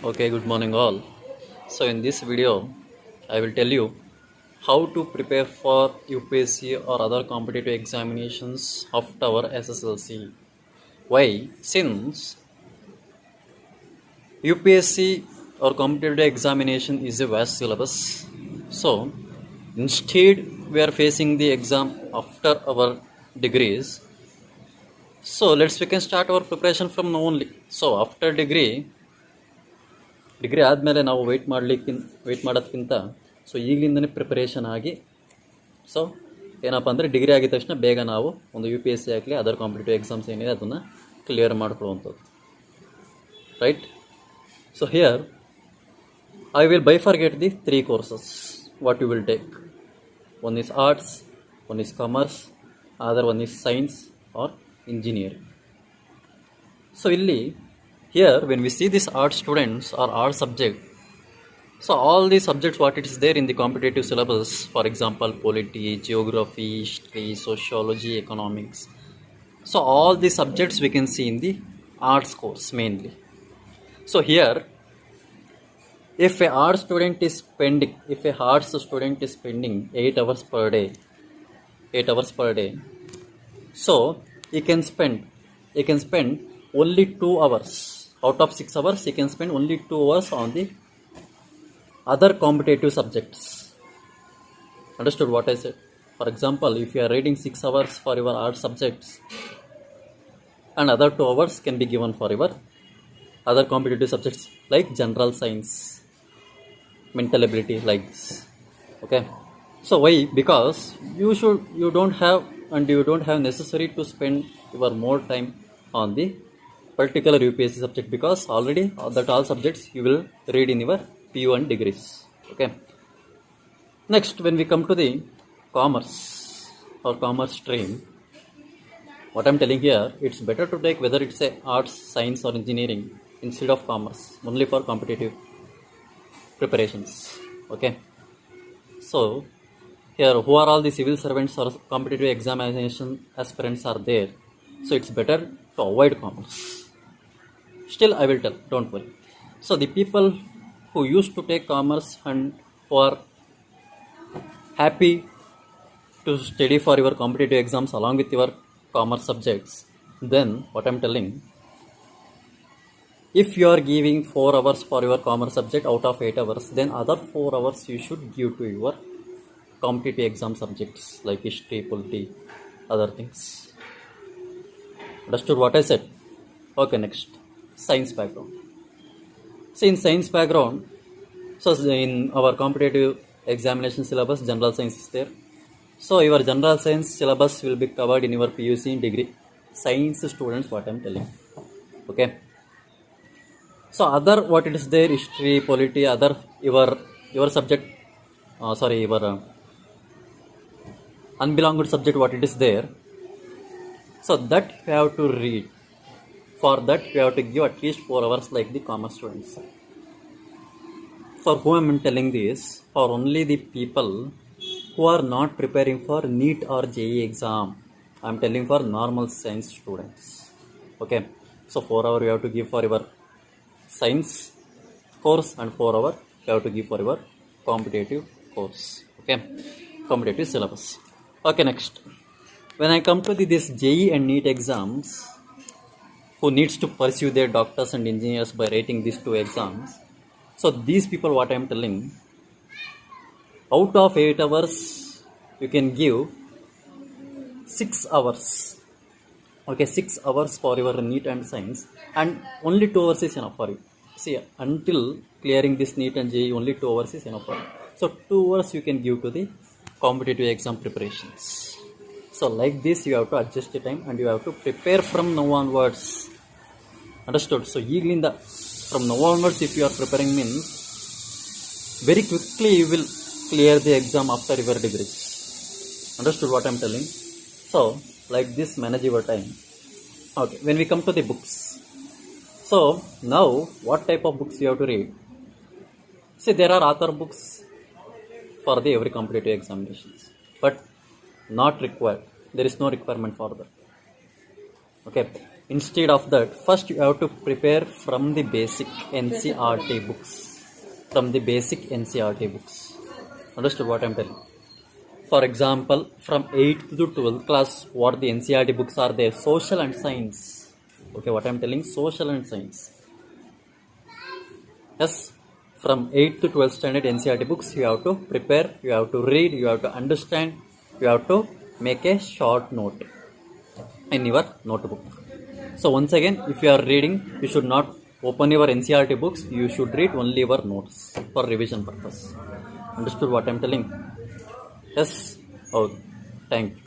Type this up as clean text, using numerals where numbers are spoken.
Okay, good morning all. So in this video, I will tell you how to prepare for UPSC or other competitive examinations after our SSLC. Why? Since UPSC or competitive examination is a vast syllabus. So instead we are facing the exam after our degrees. So we can start our preparation from now only. So after degree ಆದಮೇಲೆ ನಾವು weight ಮಾಡೋದಕ್ಕಿಂತ so ಈಗಲಿಂದನೇ preparation ಆಗಿ so ಏನಪ್ಪ ಅಂದರೆ degree ಆಗಿದ ತಕ್ಷಣ ಬೇಗ ನಾವು ಒಂದು UPSC ಆಗಲಿ ಅದರ್ ಕಾಂಪಿಟೇಟಿವ್ ಎಕ್ಸಾಮ್ಸ್ ಏನಿದೆ ಅದನ್ನು ಕ್ಲಿಯರ್ ಮಾಡ್ಕೊಳ್ಳುವಂಥದ್ದು, right. So here I will bifurcate the 3 courses what you will take. One is arts, one is commerce, other one is science or engineering. So ಇಲ್ಲಿ here when we see these art students or art subject, so all these subjects what it is there in the competitive syllabus, for example polity, geography, history, sociology, economics, so all these subjects we can see in the arts course mainly. So here if a art student is spending 8 hours per day, so he can spend only 2 hours out of 6 hours. He can spend only 2 hours on the other competitive subjects. Understood what I said? For example, if you are reading 6 hours for your art subjects and other 2 hours can be given for your other competitive subjects like general science, mental ability, like this. Okay, so why? Because you don't have necessary to spend your more time on the particular UPSC subject, because already that all subjects you will read in your PU and degrees. Okay, next when we come to the commerce or commerce stream, what I'm telling here, it's better to take whether it's a arts, science or engineering instead of commerce, only for competitive preparations. Okay, so here who are all the civil servants or competitive examination aspirants are there, so it's better to avoid commerce. Still I will tell, don't worry. So the people who used to take commerce and who are happy to study for your competitive exams along with your commerce subjects, then what I'm telling, if you are giving 4 hours for your commerce subject out of 8 hours, then other 4 hours you should give to your competitive exam subjects like history, polity, other things. Understood what I said? Okay, next, science background. See, in science background, so in our competitive examination syllabus, general science is there. So your general science syllabus will be covered in your PUC degree. Science students, what I'm telling. Okay. So other what it is there, history, polity, other your subject, your unbelonged subject, what it is there. So that you have to read. For that you have to give at least 4 hours like the commerce students. For whom I am telling this? For only the people who are not preparing for NEET or JEE exam. I am telling for normal science students. Okay. So 4 hours you have to give for your science course and 4 hours you have to give for your competitive course. Okay. Competitive syllabus. Okay, next. When I come to this JEE and NEET exams, who needs to pursue their doctors and engineers by writing these 2 exams. So these people, what I am telling, out of 8 hours you can give 6 hours. Okay, 6 hours for your NEET and science, and only 2 hours is enough for you. See, until clearing this NEET and JEE, only 2 hours is enough for you. So 2 hours you can give to the competitive exam preparations. So like this you have to adjust the time and you have to prepare from now onwards. Understood? So ಈಗಲಿಂದ from now onwards if you are preparing means very quickly you will clear the exam after your degrees. Understood what I am telling? So like this manage your time. Okay, when we come to the books, so now what type of books you have to read? See, there are author books for the every competitive examinations, but not required. There is no requirement for that. Okay, Instead of that, first you have to prepare from the basic NCRT books. From the basic NCRT books. Understood what I'm telling? For example, from 8th to 12th class, what the NCRT books are there? Social and science. Okay, what I'm telling? Social and science. Yes, from 8th to 12th standard NCRT books, you have to prepare, you have to read, you have to understand, you have to make a short note in your notebook. So once again, if you are reading, you should not open your NCRT books, you should read only your notes for revision purpose. Understood what I'm telling? Yes? Oh, thank you.